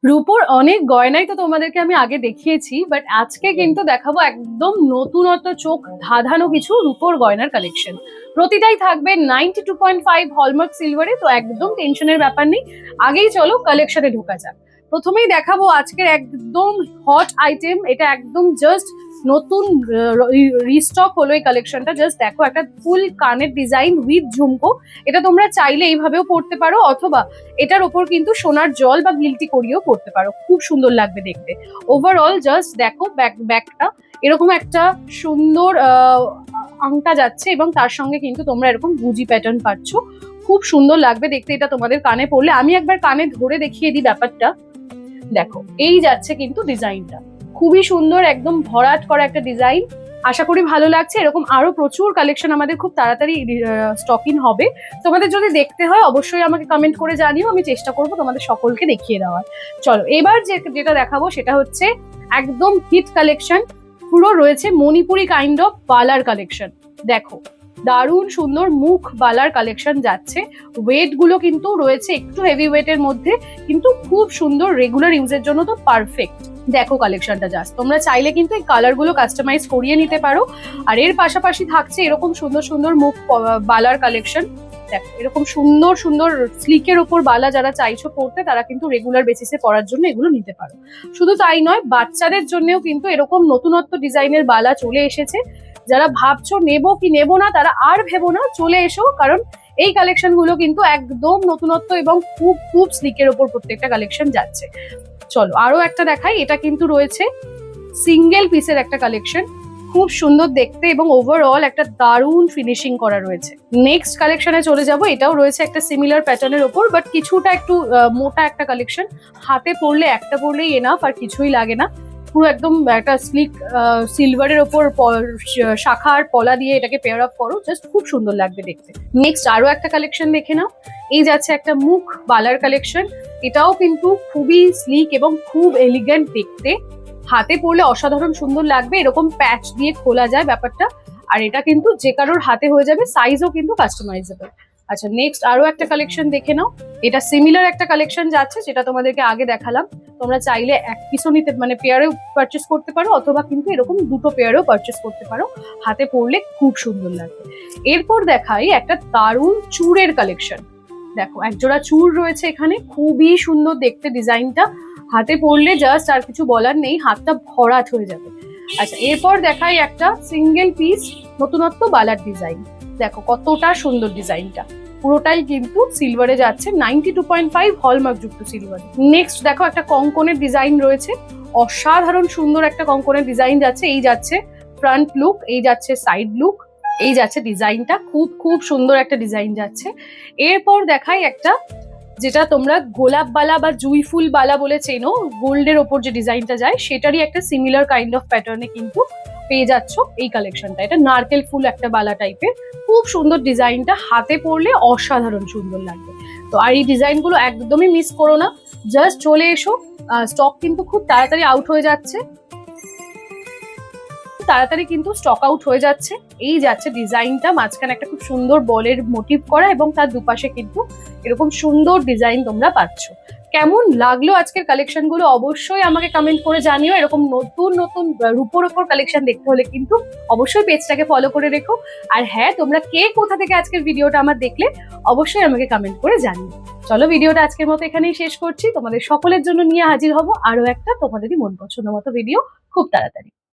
রূপোর অনেক গয়নাই তো তোমাদেরকে আমি আগে দেখিয়েছি, বাট আজকে কিন্তু দেখাবো একদম নতুনত্ব চোখ ধাঁধানো কিছু রূপোর গয়নার কালেকশন। প্রতিটাই থাকবে 92.5 হলমার্ক সিলভারে, তো একদম টেনশনের ব্যাপার নেই। আগেই চলো কালেকশনে ঢোকা যাক। প্রথমেই দেখাবো আজকের একদম হট আইটেম, এটা একদম জাস্ট নতুন রিস্টক হলো এই কালেকশনটা। জাস্ট দেখো, একটা ফুল কানের ডিজাইন উইথ ঝুমকো। এটা তোমরা চাইলে এইভাবেও পড়তে পারো, অথবা এটার ওপর কিন্তু সোনার জল বা গিলটি করিয়েও পড়তে পারো, খুব সুন্দর লাগবে দেখতে। ওভারঅল জাস্ট দেখো, ব্যাকটা এরকম একটা সুন্দর আংটা যাচ্ছে, এবং তার সঙ্গে কিন্তু তোমরা এরকম গুজি প্যাটার্ন পাচ্ছ, খুব সুন্দর লাগবে দেখতে এটা তোমাদের কানে পড়লে। আমি একবার কানে ধরে দেখিয়ে দিই ব্যাপারটা। দেখো, এই যাচ্ছে কিন্তু ডিজাইনটা, খুবই সুন্দর, একদম ভরাট করা একটা ডিজাইন। আশা করি ভালো লাগছে। এরকম আরো প্রচুর কালেকশন আমাদের খুব তাড়াতাড়ি স্টক ইন হবে। তোমাদের যদি দেখতে হয় অবশ্যই আমাকে কমেন্ট করে জানিও, আমি চেষ্টা করবো তোমাদের সকলকে দেখিয়ে দেওয়ার। চলো, এবার যেটা দেখাবো সেটা হচ্ছে একদম হিট কালেকশন। পুরো রয়েছে মণিপুরি কাইন্ড অফ বালার কালেকশন। দেখো, দারুণ সুন্দর মুখ বালার কালেকশন যাচ্ছে। ওয়েট গুলো কিন্তু রয়েছে একটু হেভি ওয়েটের মধ্যে, কিন্তু খুব সুন্দর, রেগুলার ইউজের জন্য তো পারফেক্ট। দেখো কালেকশনটা জাস্ট, তোমরা চাইলে কিন্তু এই কালার গুলো কাস্টমাইজ করিয়ে নিতে পারো। আর এর পাশাপাশি থাকছে এরকম সুন্দর সুন্দর মুখ বালার কালেকশন। দেখো, এরকম সুন্দর সুন্দর স্লিকের ওপর বালা যারা চাইছো পড়তে, তারা কিন্তু রেগুলার বেসিসে পরার জন্য এগুলো নিতে পারো। শুধু তাই নয়, বাচ্চাদের জন্যও কিন্তু এরকম নতুনত্ব ডিজাইনের বালা চলে এসেছে। যারা ভাবছো নেবো কি নেবো না, তারা আর ভেবো না, চলে এসো, কারণ এই কালেকশন গুলো কিন্তু একদম নতুনত্ব এবং খুব খুব স্লিকের ওপর প্রত্যেকটা কালেকশন যাচ্ছে। চলো আরো একটা দেখাই। এটা কিন্তু রয়েছে সিঙ্গেল পিসের একটা কালেকশন, খুব সুন্দর দেখতে এবং ওভারঅল একটা দারুণ ফিনিশিং করা রয়েছে। নেক্সট কালেকশনে চলে যাব। এটাও রয়েছে একটা সিমিলার প্যাটার্নের ওপর, বাট কিছুটা একটু মোটা একটা কালেকশন। হাতে পরলে একটা পরলেই এনাফ, আর কিছুই লাগে না। পুরো একদম একটা স্লিক সিলভারের ওপর শাখা আর পলা দিয়ে এটাকে পেয়ার আপ করো, জাস্ট খুব সুন্দর লাগবে দেখতে। নেক্সট আরো একটা কালেকশন দেখে নাও। এই যাচ্ছে একটা মুখ বালার কালেকশন। এটাও কিন্তু খুবই স্লিক এবং খুব এলিগেন্ট দেখতে। হাতে পরলে অসাধারণ সুন্দর লাগবে, এরকম প্যাচ দিয়ে খোলা যায় ব্যাপারটা। আর এটা কিন্তু যে কারোর হাতে হয়ে যাবে, সাইজও কিন্তু কাস্টমাইজেবল। আচ্ছা, নেক্সট আরো একটা কালেকশন দেখে নাও। এটা সিমিলার একটা কালেকশন যাচ্ছে, যেটা তোমাদেরকে আগে দেখালাম। তোমরা চাইলে এক পিসও নিতে, মানে পেয়ারেও পারচেস করতে পারো, অথবা কিন্তু এরকম দুটো পেয়ারেও পারচেস করতে পারো। হাতে পরলে খুব সুন্দর লাগবে। এরপর দেখাই একটা দারুণ চূড়ের কালেকশন। দেখো, একজোড়া চূড় রয়েছে এখানে, খুবই সুন্দর দেখতে ডিজাইনটা। হাতে পরলে জাস্ট আর কিছু বলার নেই, হাতটা ভরাট হয়ে যাবে। আচ্ছা, এরপর দেখাই একটা সিঙ্গেল পিস নতুনত্ব বালার ডিজাইন। দেখো কতটা সুন্দর ডিজাইনটা, পুরোটাই কিন্তু সিলভারে যাচ্ছে, 92.5 হলমার্ক যুক্ত সিলভার। নেক্সট দেখো, একটা কঙ্কনের ডিজাইন রয়েছে, অসাধারণ সুন্দর একটা কঙ্কনের ডিজাইন যাচ্ছে। এই যাচ্ছে ফ্রন্ট লুক, এই যাচ্ছে সাইড লুক, এই যাচ্ছে ডিজাইনটা, খুব খুব সুন্দর একটা ডিজাইন যাচ্ছে। এরপর দেখাই একটা, যেটা তোমরা গোলাপ বালা বা জুই ফুল বালা বলে চেনো, গোল্ডের ওপর যে ডিজাইনটা যায়, সেটারই একটা সিমিলার কাইন্ড অফ প্যাটার্নে কিন্তু পেয়ে যাচ্ছ এই কালেকশনটা। এটা নারকেল ফুল একটা বালা টাইপের, খুব সুন্দর ডিজাইনটা, হাতে পরলে অসাধারণ সুন্দর লাগবে। তো আর এই ডিজাইনগুলো একদমই মিস করো না, জাস্ট চলে এসো। স্টক কিন্তু খুব তাড়াতাড়ি আউট হয়ে যাচ্ছে, তাড়াতাড়ি কিন্তু স্টক আউট হয়ে যাচ্ছে। এই যাচ্ছে ডিজাইনটা, মাঝখানে একটা খুব সুন্দর বলের মোটিভ করা, এবং তার দুপাশে কিন্তু এরকম সুন্দর ডিজাইন তোমরা পাচ্ছ। কেমন লাগলো আজকের কালেকশন গুলো অবশ্যই আমাকে কমেন্ট করে জানিও। এরকম নতুন নতুন রূপোর ওপর কালেকশন দেখতে হলে কিন্তু অবশ্যই পেজটাকে ফলো করে রেখো। আর হ্যাঁ, তোমরা কে কোথা থেকে আজকের ভিডিওটা আমার দেখলে অবশ্যই আমাকে কমেন্ট করে জানিও। চলো, ভিডিওটা আজকের মতো এখানেই শেষ করছি। তোমাদের সকলের জন্য নিয়ে হাজির হব আরো একটা তোমাদেরই মন পছন্দ মতো ভিডিও খুব তাড়াতাড়ি।